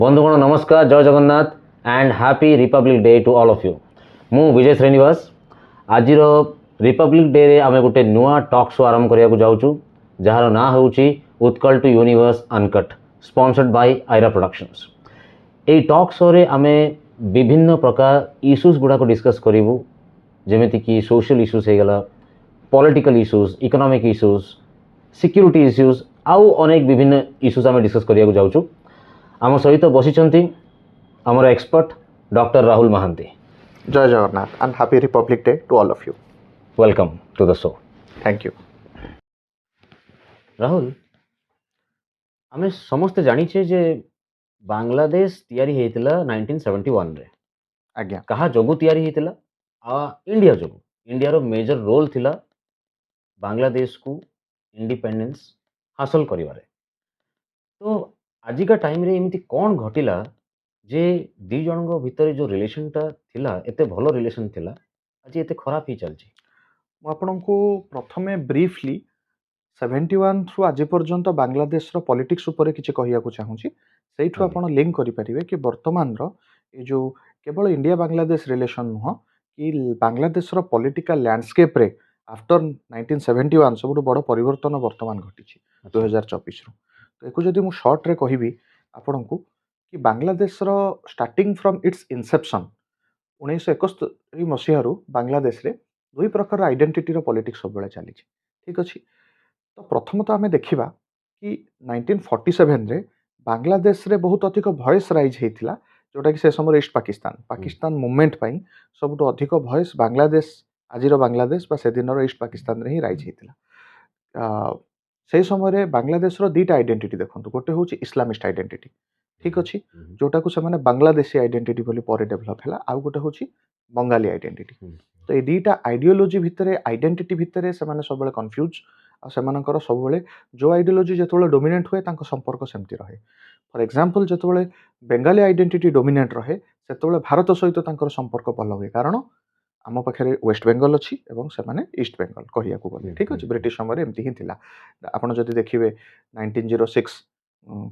बंधुगण नमस्कार, जय Jagannath and happy Republic Day to all of you. मु विजय श्रीनिवास। आज रिपब्लिक डे रे आम गोटे नुआ टॉक शो आरंभ करने जाऊँ जार ना हूँ Utkal to universe uncut sponsored by Aira productions. ये टॉक शो रे आम विभिन्न प्रकार इश्यूज गुड़ाक डिस्कस करूँ जमीती कि सोशल इश्यूज हो गला, political issues, economic issues, security issues आउ अनेक विभिन्न इश्यूज आम डिस्कस करने जाऊँ। आम सहित बसी आमर एक्सपर्ट डॉक्टर राहुल महांती। जय Jagannath and happy Republic Day to all of you. Welcome to the show. Thank you. Rahul, आम समस्ते जानिछे जे बांग्लादेश तैयारी हेतिला 1971 रे। आज्ञा कहा जोगु तैयारी हेतिला? इंडिया जोगु। इंडिया रो मेजर रोल थिला बांग्लादेश को इंडिपेंडेंस हासिल करिवारे। तो आजिका टाइम रे एमिति कौन घटिला जे दी जनक भितर जो रिलेशनटा थिला एते भलो रिलेशन थिला आज एते खराब ही चलछि? आपको प्रथमे ब्रीफली 71 थ्रू आज पर्यंत बांग्लादेश रो पॉलिटिक्स ऊपर किछि कहिया को चाहूछि। सेइठु आज्ञा। आपण लिंक करि परिबे कि वर्तमान रो ए जो केवल इंडिया बांग्लादेश रिलेशन नुह कि बांग्लादेश रो पॉलिटिकल लैंडस्केप रे आफ्टर 1971 सबुठ बड़ परिवर्तन वर्तमान घटिछि 2024 रो। तो एको जदि मु शॉर्ट रे कहिबी आपणको कि बांग्लादेश रो स्टार्टिंग फ्रॉम इट्स इंसेप्शन 1971 मसीह बांग्लादेश रे दुई प्रकार आइडेंटिटी रो पॉलिटिक्स सब बेले चली। ठीक अच्छे। तो प्रथम तो आम देखा कि 1947 रे बांग्लादेश रे बहुत अधिक भॉइस राइज होता जोटा कि से समय ईस्ट पाकिस्तान मूवमेंट सबुठ अधिक भॉइस बांग्लादेश आज बांग्लादेश से दिन ईस्ट पाकिस्तान रे ही राइज होता। से समय बांग्लादेश रो दीटा आइडेंटिटी देखो, गोटे हूँ इस्लामिस्ट आइडेंटिटी। ठीक अच्छे। जोटा को से बांग्लादेशी आइडेंटिटी बोली पर डेभलप है। आउ गोटे हूँ बंगाली आइडेंटिटी। तो ये दीटा आइडियोलोजी भितर आइडेंटिटी भितर से सब कन्फ्यूज से सब जो आइडियोलोजी जो डोमिनेट हुए संपर्क सेमती रहे। फॉर एग्जांपल जो बेंगाली आइडेंटिटी डोमिनेट रहे से भारत सहित संपर्क भल हुए कारण आम पाखे वेस्ट बेंगल अच्छी से ईस्ट बेंगल कहिया को गले। ठीक अच्छे। ब्रिटिश समय एमती ही थिला। आपड़ जदि देखिए 1906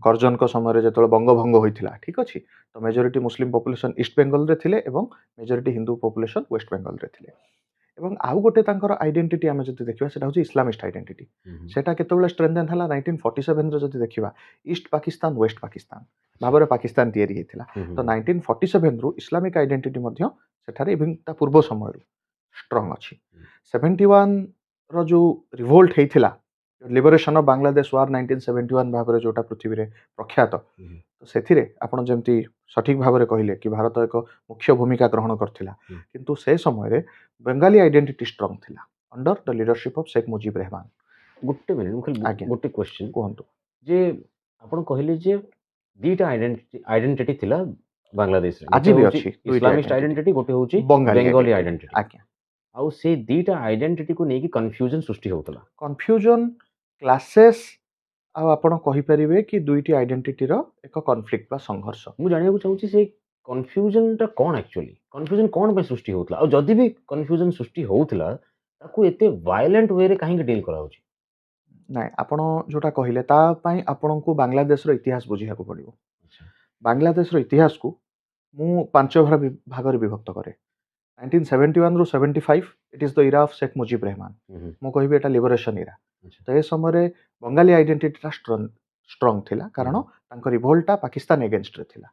कर्जन समय जो बंगभंग होता। ठीक अच्छे। तो majority Muslim population East Bengal रे थिले एवं majority Hindu population West Bengal रे थिले। एवं आउ गोटे आइडेंटिटी आम जो देखा से इस्लामिस्ट आइडेंटिटी सेटा केतबेले स्ट्रेंथन हला 1947 रे जदि देखिबा ईस्ट पाकिस्तान वेस्ट पाकिस्तान भाबरे पाकिस्तान तैयारी हेतिला। तो 1947 रु इस्लामिक आइडेंटिटी मध्य सेठारे इवन ता पूर्व समय रु स्ट्रांग अछि। 71 रो जो रिवोल्ट हेतिला लिबरेशन ऑफ बांग्लादेश वार 1971 भाबरे जोटा पृथ्वी रे प्रख्यात। तो सेथिरे आपण जेमती सठिक भाबरे कहिले कि भारत एक मुख्य भूमिका ग्रहण करथिला किंतु से समय रे बंगाली आइडेंटिटी स्ट्रांग थिला under the leadership of Sheikh Mujib Rahman. गोटे मिनिट मुझे आज्ञा गोटे क्वेश्चन कहतु जे आपण कहले जे दीटा आइडेंटिटी थिला बांग्लादेश रे, आज गोटे भी होची अच्छी इस्लामिस्ट आइडेंटिटी, गोटे होची बंगाली बेंगली आइडेंटिटी। आइडेंटिटी। आज्ञा आउ से दीटा आइडेंटिटी को नेकी कंफ्यूजन सृष्टि होतला। कन्फ्यूजन क्लासेस आपण कहि परिबे कि दुईटी आइडेंटिटी रो एक कॉन्फ्लिक्ट बा संघर्ष। मु जानिया को चाहूची से कंफ्यूजन ता कोन एक्चुअली कंफ्यूजन कोन पे सृष्टि होतला और जदी भी कंफ्यूजन सृष्टि होतला ताकू एते वायलेंट वे रे काहे डील करा होची? नाइ आपण जोटा कहिले ता पई आपण को बांग्लादेश रो इतिहास बुझिया को पड़िबो। अच्छा। बांग्लादेश रो इतिहास को मु पांच भाग रे विभक्त करे। 1971 रु 75 it is the era of Sheikh Mujib Rahman. मु कहिबे एटा लिबरेशन इरा। तो ए समय रे बंगाली आइडेंटिटी स्ट्रांग थिला कारण तांको रिवोल्टा पाकिस्तान अगेंस्ट रे थिला।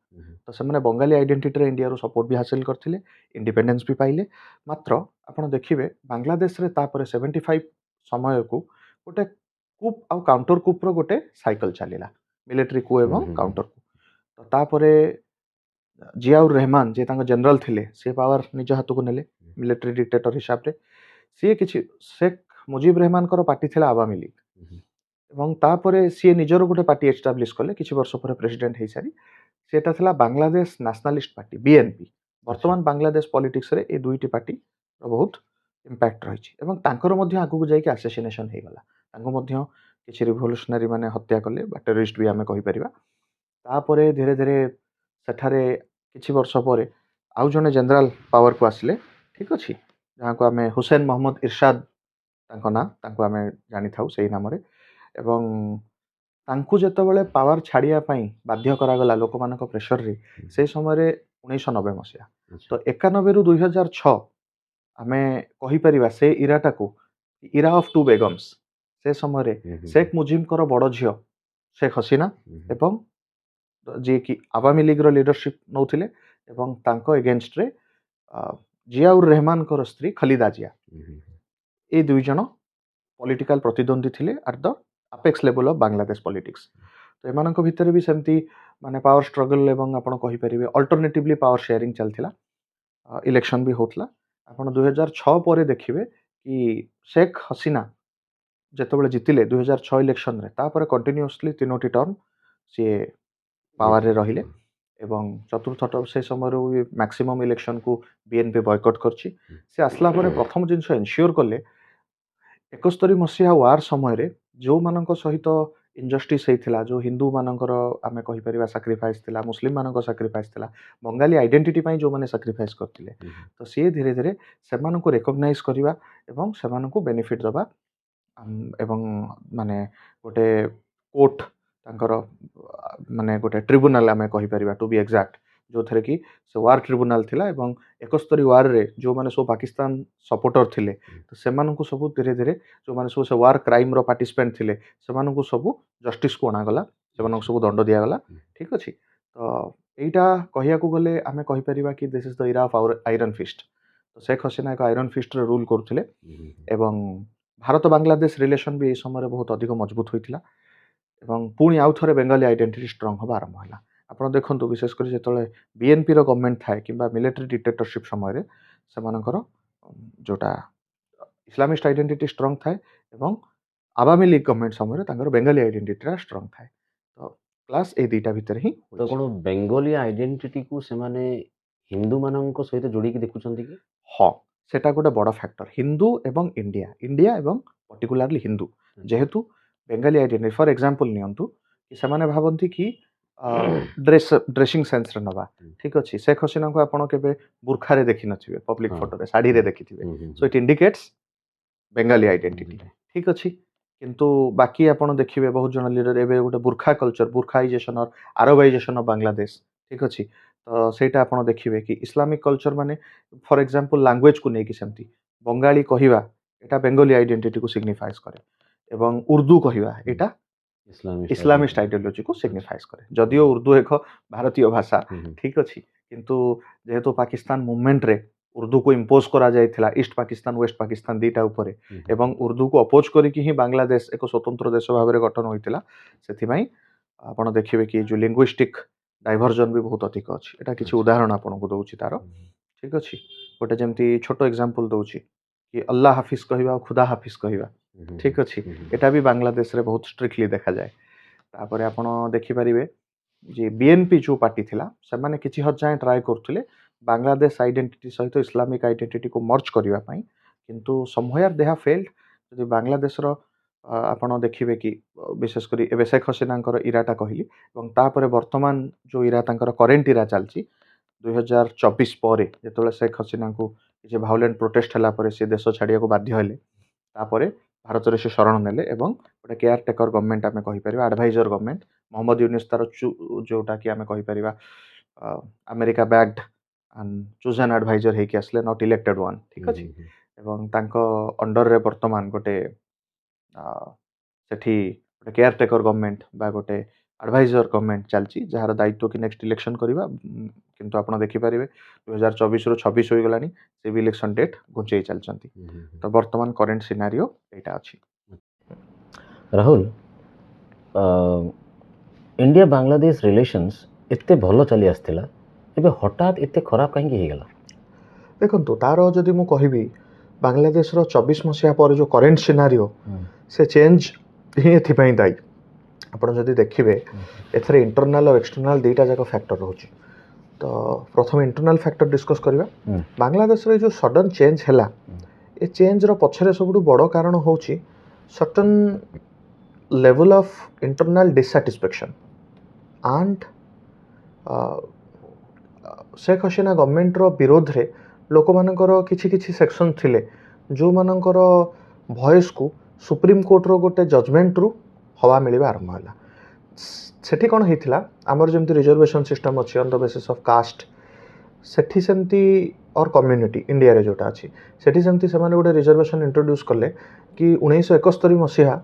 तो से माने बंगाली आइडेंटिटी रे इंडिया रो सपोर्ट भी हासिल करथिले, इंडिपेंडेंस भी पाइले। मात्र आपण देखिबे बांग्लादेश रे तापरे 75 समय को गोटे कूप आ काउंटर कूप रो गोटे साइकिल चलिला, मिलिटरी कू एवं काउंटर कू। तो तापरे जियाउर रहमान जे तांको जनरल थिले से पावर निज हाथ को नेले मिलिटरी डिक्टेटर हिसाब रे। सी किछि शेख मुजीब रहमान कर पार्टी थिला आवामी लीग एवं तापरे सी निजर गोटे पार्टी एस्टाब्लिश कले किछि वर्ष पर प्रेसिडेंट हेइ सारी सेटा थिला बांग्लादेश नेशनलिस्ट पार्टी बीएनपी। वर्तमान बांग्लादेश पॉलिटिक्स रे ए दुईटी पार्टी रो बहुत इंपैक्ट रहिछि एवं तांकर मध्य आगु को जाई कि असैसिनेशन हे गला। तांको मध्य किछि रिवोल्यूशनरी माने हत्या कले बा टेररिस्ट भी आमे कहि परिबा। तापरे धीरे धीरे सेठारे किछि वर्ष पर आउ जने जनरल पावर को आसले। ठीक अछि। जहाँ को आमे हुसैन मोहम्मद इरशाद तांको ना तांको आमे जानि थाउ सेही नाम रे एवं ତାଙ୍କୁ ଯେତେବେଳେ ପାୱାର ଛାଡ଼ିବା ପାଇଁ ବାଧ୍ୟ କରାଗଲା ଲୋକମାନଙ୍କ ପ୍ରେସରରେ ସେ ସମୟରେ 1990 ମସିହା ତ 91ରୁ 2006 ଆମେ କହିପାରିବା ସେ ଇରାଟାକୁ ଇରା ଅଫ୍ ଟୁ ବେଗମ୍ସ ସେ ସମୟରେ ଶେଖ ମୁଜିବଙ୍କର ବଡ଼ ଝିଅ ଶେଖ ହସିନା ଏବଂ ଯିଏକି ଆୱାମୀ ଲିଗ୍ର ଲିଡରସିପ୍ ନେଉଥିଲେ ଏବଂ ତାଙ୍କ ଏଗେନଷ୍ଟରେ ଜିଆଉର ରେହମାନଙ୍କର ସ୍ତ୍ରୀ ଖଲିଦା ଜିଆ ଏ ଦୁଇ ଜଣ ପଲିଟିକାଲ ପ୍ରତିଦ୍ୱନ୍ଦ୍ୱୀ ଥିଲେ at the apex level of Bangladesh politics ତ ଏମାନଙ୍କ ଭିତରେ ବି ସେମିତି ମାନେ ପାୱାର ଷ୍ଟ୍ରଗଲ୍ ଏବଂ ଆପଣ କହିପାରିବେ ଅଲ୍ଟରନେଟିଭଲି ପାୱାର ସେୟାରିଂ ଚାଲିଥିଲା ଇଲେକ୍ସନ୍ ବି ହେଉଥିଲା ଆପଣ 2006 ପରେ ଦେଖିବେ କି ଶେଖ ହସିନା ଯେତେବେଳେ ଜିତିଲେ 2006 ଇଲେକ୍ସନରେ ତାପରେ କଣ୍ଟିନ୍ୟୁଅସଲି 3ଟି ଟର୍ମ ସିଏ ପାୱାରରେ ରହିଲେ ଏବଂ ଚତୁର୍ଥ ସେ ସମୟରୁ ମ୍ୟାକ୍ସିମମ୍ ଇଲେକ୍ସନକୁ ବିଏନପି ବୟକଟ୍ କରିଛି ସେ ଆସିଲା ପରେ ପ୍ରଥମ ଜିନିଷ ଏନସିଓର କଲେ 71 ମସିହା ୱାର୍ ସମୟରେ ଯେଉଁମାନଙ୍କ ସହିତ ଇନଜଷ୍ଟିସ୍ ହେଇଥିଲା ଯେଉଁ ହିନ୍ଦୁମାନଙ୍କର ଆମେ କହିପାରିବା ସାକ୍ରିଫାଇସ୍ ଥିଲା ମୁସଲିମମାନଙ୍କ ସାକ୍ରିଫାଇସ୍ ଥିଲା ବଙ୍ଗାଳୀ ଆଇଡେଣ୍ଟିଟି ପାଇଁ ଯେଉଁମାନେ ସାକ୍ରିଫାଇସ୍ କରିଥିଲେ ତ ସିଏ ଧୀରେ ଧୀରେ ସେମାନଙ୍କୁ ରେକଗ୍ନାଇଜ୍ କରିବା ଏବଂ ସେମାନଙ୍କୁ ବେନିଫିଟ୍ ଦେବା ଏବଂ ମାନେ ଗୋଟେ କୋର୍ଟ ତାଙ୍କର ମାନେ ଗୋଟେ ଟ୍ରିବ୍ୟୁନାଲ ଆମେ କହିପାରିବା ଟୁ ବି ଏକ୍ଜାକ୍ଟ ଯେଉଁଥିରେ କି ସେ ୱାର୍ ଟ୍ରିବ୍ୟୁନାଲ ଥିଲା ଏବଂ 71 ୱାର୍ରେ ଯେଉଁମାନେ ସବୁ ପାକିସ୍ତାନ ସପୋର୍ଟର ଥିଲେ ତ ସେମାନଙ୍କୁ ସବୁ ଧୀରେ ଧୀରେ ଯେଉଁମାନେ ସବୁ ସେ ୱାର୍ କ୍ରାଇମ୍ର ପାର୍ଟିସିପେଣ୍ଟ ଥିଲେ ସେମାନଙ୍କୁ ସବୁ ଜଷ୍ଟିସ୍କୁ ଅଣାଗଲା ସେମାନଙ୍କୁ ସବୁ ଦଣ୍ଡ ଦିଆଗଲା ଠିକ୍ ଅଛି ତ ଏଇଟା କହିବାକୁ ଗଲେ ଆମେ କହିପାରିବା କି this is the Ira of iron feast ତ ଶେଖ ହସିନା ଏକ ଆଇରନ୍ ଫିଷ୍ଟରେ ରୁଲ୍ କରୁଥିଲେ ଏବଂ ଭାରତ ବାଂଲାଦେଶ ରିଲେସନ୍ ବି ଏହି ସମୟରେ ବହୁତ ଅଧିକ ମଜବୁତ ହୋଇଥିଲା ଏବଂ ପୁଣି ଆଉ ଥରେ ବେଙ୍ଗାଲୀ ଆଇଡେଣ୍ଟିଟି ଷ୍ଟ୍ରଙ୍ଗ ହେବା ଆରମ୍ଭ ହେଲା ଆପଣ ଦେଖନ୍ତୁ ବିଶେଷ କରି ଯେତେବେଳେ ବିଏନପିର ଗଭର୍ଣ୍ଣମେଣ୍ଟ ଥାଏ କିମ୍ବା ମିଲିଟାରୀ ଡିକ୍ଟେଟରସିପ୍ ସମୟରେ ସେମାନଙ୍କର ଯେଉଁଟା ଇସଲାମିଷ୍ଟ ଆଇଡେଣ୍ଟିଟି ଷ୍ଟ୍ରଙ୍ଗ ଥାଏ ଏବଂ ଆୱାମୀ ଲିଗ୍ ଗଭର୍ଣ୍ଣମେଣ୍ଟ ସମୟରେ ତାଙ୍କର ବେଙ୍ଗାଲୀ ଆଇଡେଣ୍ଟିଟିଟା ଷ୍ଟ୍ରଙ୍ଗ ଥାଏ ତ କ୍ଲାସ୍ ଏଇ ଦୁଇଟା ଭିତରେ ହିଁ ତ କ'ଣ ବେଙ୍ଗଲୀ ଆଇଡେଣ୍ଟିଟିକୁ ସେମାନେ ହିନ୍ଦୁମାନଙ୍କ ସହିତ ଯୋଡ଼ିକି ଦେଖୁଛନ୍ତି କି? ହଁ ସେଟା ଗୋଟେ ବଡ଼ ଫ୍ୟାକ୍ଟର ହିନ୍ଦୁ ଏବଂ ଇଣ୍ଡିଆ ଏବଂ ପର୍ଟିକୁଲାରଲି ହିନ୍ଦୁ ଯେହେତୁ ବେଙ୍ଗାଲୀ ଆଇଡେଣ୍ଟିଟି ଫର୍ ଏକ୍ଜାମ୍ପଲ୍ ନିଅନ୍ତୁ କି ସେମାନେ ଭାବନ୍ତି କି ଡ୍ରେସିଂ ସେନ୍ସରେ ନେବା ଠିକ୍ ଅଛି ଶେଖ ହସିନାଙ୍କୁ ଆପଣ କେବେ ବୁର୍ଖାରେ ଦେଖିନଥିବେ ପବ୍ଲିକ୍ ଫଟୋରେ ଶାଢ଼ୀରେ ଦେଖିଥିବେ ସୋ ଇଟ୍ ଇଣ୍ଡିକେଟ୍ସ ବେଙ୍ଗାଲୀ ଆଇଡେଣ୍ଟିଟି ଠିକ୍ ଅଛି କିନ୍ତୁ ବାକି ଆପଣ ଦେଖିବେ ବହୁତ ଜଣ ଲିଡର ଏବେ ଗୋଟେ burqa culture burqaization or Arabization of Bangladesh ଠିକ୍ ଅଛି ତ ସେଇଟା ଆପଣ ଦେଖିବେ କି ଇସଲାମିକ୍ କଲଚର ମାନେ ଫର୍ ଏକ୍ଜାମ୍ପଲ୍ ଲାଙ୍ଗୁଏଜକୁ ନେଇକି ସେମିତି ବଙ୍ଗାଳୀ କହିବା ଏଇଟା ବେଙ୍ଗଲୀ ଆଇଡେଣ୍ଟିଟିକୁ ସିଗ୍ନିଫାଏସ୍ କରେ ଏବଂ ଉର୍ଦ୍ଦୁ କହିବା ଏଇଟା ଇସଲାମିଷ୍ଟ ଆଇଡିଓଲୋଜିକୁ ସିଗ୍ନିଫାଏସ୍ କରେ ଯଦିଓ ଉର୍ଦ୍ଦୁ ଏକ ଭାରତୀୟ ଭାଷା ଠିକ୍ ଅଛି କିନ୍ତୁ ଯେହେତୁ ପାକିସ୍ତାନ ମୁଭମେଣ୍ଟରେ ଉର୍ଦ୍ଦୁକୁ ଇମ୍ପୋଜ୍ କରାଯାଇଥିଲା ଇଷ୍ଟ ପାକିସ୍ତାନ ୱେଷ୍ଟ ପାକିସ୍ତାନ ଦୁଇଟା ଉପରେ ଏବଂ ଉର୍ଦ୍ଦୁକୁ ଅପୋଜ୍ କରିକି ହିଁ ବାଂଲାଦେଶ ଏକ ସ୍ୱତନ୍ତ୍ର ଦେଶ ଭାବରେ ଗଠନ ହୋଇଥିଲା ସେଥିପାଇଁ ଆପଣ ଦେଖିବେ କି ଯେଉଁ ଲିଙ୍ଗୁଇଷ୍ଟିକ୍ ଡାଇଭର୍ଜନ୍ ବି ବହୁତ ଅଧିକ ଅଛି ଏଇଟା କିଛି ଉଦାହରଣ ଆପଣଙ୍କୁ ଦେଉଛି ତାର ଠିକ୍ ଅଛି ଗୋଟେ ଯେମିତି ଛୋଟ ଏକ୍ଜାମ୍ପଲ୍ ଦେଉଛି କି ଅଲ୍ଲାହ ହାଫିଜ୍ କହିବା ଆଉ ଖୁଦା ହାଫିଜ୍ କହିବା ଠିକ୍ ଅଛି ଏଇଟା ବି ବାଂଲାଦେଶରେ ବହୁତ ଷ୍ଟ୍ରିକ୍ଟଲି ଦେଖାଯାଏ ତାପରେ ଆପଣ ଦେଖିପାରିବେ ଯେ ବିଏନପି ଯେଉଁ ପାର୍ଟି ଥିଲା ସେମାନେ କିଛି ହଦ ଯାଏଁ ଟ୍ରାଏ କରୁଥିଲେ ବାଂଲାଦେଶ ଆଇଡେଣ୍ଟିଟି ସହିତ ଇସଲାମିକ୍ ଆଇଡେଣ୍ଟିଟିକୁ ମର୍ଜ କରିବା ପାଇଁ କିନ୍ତୁ ସମହୟାର ଦେହା ଫେଲ୍ଡ ଯଦି ବାଂଲାଦେଶର ଆପଣ ଦେଖିବେ କି ବିଶେଷ କରି ଏବେ ଶେଖ ହସିନାଙ୍କର ଇରାଟା କହିଲି ଏବଂ ତାପରେ ବର୍ତ୍ତମାନ ଯେଉଁ ଇରା ତାଙ୍କର କରେଣ୍ଟ ଇରା ଚାଲିଛି 2024 ପରେ ଯେତେବେଳେ ଶେଖ ହସିନାଙ୍କୁ କିଛି ଭାଉଲେଣ୍ଟ ପ୍ରୋଟେଷ୍ଟ ହେଲା ପରେ ସେ ଦେଶ ଛାଡ଼ିବାକୁ ବାଧ୍ୟ ହେଲେ ତାପରେ ଭାରତରେ ସେ ଶରଣ ନେଲେ ଏବଂ ଗୋଟେ କେୟାର ଟେକର ଗଭର୍ଣ୍ଣମେଣ୍ଟ ଆମେ କହିପାରିବା ଆଡଭାଇଜର ଗଭର୍ଣ୍ଣମେଣ୍ଟ ମହମ୍ମଦ ୟୁନିସ୍ ତାର ଯେଉଁଟାକି ଆମେ କହିପାରିବା ଆମେରିକା ବ୍ୟାକ୍ଡ ଚୁଜନ୍ ଆଡଭାଇଜର ହେଇକି ଆସିଲେ ନଟ୍ ଇଲେକ୍ଟେଡ୍ ୱାନ୍ ଠିକ୍ ଅଛି ଏବଂ ତାଙ୍କ ଅଣ୍ଡରରେ ବର୍ତ୍ତମାନ ଗୋଟେ ସେଠି ଗୋଟେ କେୟାର ଟେକର ଗଭର୍ଣ୍ଣମେଣ୍ଟ ବା ଗୋଟେ ଆଡଭାଇଜର ଗଭର୍ଣ୍ଣମେଣ୍ଟ ଚାଲିଛି ଯାହାର ଦାୟିତ୍ୱ କି ନେକ୍ସଟ ଇଲେକ୍ସନ୍ କରିବା କିନ୍ତୁ ଆପଣ ଦେଖିପାରିବେ 2024ରୁ 26 ହୋଇଗଲାଣି ସେ ବି ଇଲେକ୍ସନ୍ ଡେଟ୍ ଘୁଞ୍ଚେଇ ଚାଲିଛନ୍ତି ତ ବର୍ତ୍ତମାନ କରେଣ୍ଟ ସିନାରିଓ ଏଇଟା ଅଛି ରାହୁଲ ଇଣ୍ଡିଆ ବାଂଲାଦେଶ ରିଲେସନ୍ସ ଏତେ ଭଲ ଚାଲି ଆସିଥିଲା ଏବେ ହଠାତ୍ ଏତେ ଖରାପ କାହିଁକି ହେଇଗଲା ଦେଖନ୍ତୁ ତାର ଯଦି ମୁଁ କହିବି ବାଂଲାଦେଶର 24 ମସିହା ପରେ ଯେଉଁ କରେଣ୍ଟ ସିନାରିଓ ସେ ଚେଞ୍ଜ ହିଁ ଏଥିପାଇଁ ଦାୟୀ ଆପଣ ଯଦି ଦେଖିବେ ଏଥିରେ ଇଣ୍ଟରନାଲ ଆଉ ଏକ୍ସଟର୍ନାଲ ଦୁଇଟା ଯାକ ଫ୍ୟାକ୍ଟର ରହୁଛି ତ ପ୍ରଥମେ ଇଣ୍ଟରନାଲ ଫ୍ୟାକ୍ଟର ଡିସ୍କସ୍ କରିବା ବାଂଲାଦେଶରେ ଯେଉଁ ସଡନ୍ ଚେଞ୍ଜ ହେଲା ଏ ଚେଞ୍ଜର ପଛରେ ସବୁଠୁ ବଡ଼ କାରଣ ହେଉଛି certain level of internal dissatisfaction and Sheikh Hasina ଗଭର୍ଣ୍ଣମେଣ୍ଟର ବିରୋଧରେ ଲୋକମାନଙ୍କର କିଛି କିଛି ସେକ୍ସନ୍ ଥିଲେ ଯେଉଁମାନଙ୍କର ଭଏସ୍କୁ ସୁପ୍ରିମକୋର୍ଟର ଗୋଟେ ଜଜମେଣ୍ଟରୁ ହवा ମିଳିବା ଆରମ୍ଭ ହେଲା ସେଠି କ'ଣ ହେଇଥିଲା ଆମର ଯେମିତି ରିଜର୍ଭେସନ୍ ସିଷ୍ଟମ୍ ଅଛି on the basis of caste ସେଠି ସେମିତି ଅର୍ କମ୍ୟୁନିଟି ଇଣ୍ଡିଆରେ ଯେଉଁଟା ଅଛି ସେଠି ସେମିତି ସେମାନେ ଗୋଟେ ରିଜର୍ଭେସନ୍ ଇଣ୍ଟ୍ରୋଡ୍ୟୁସ୍ କଲେ କି 1971 ମସିହା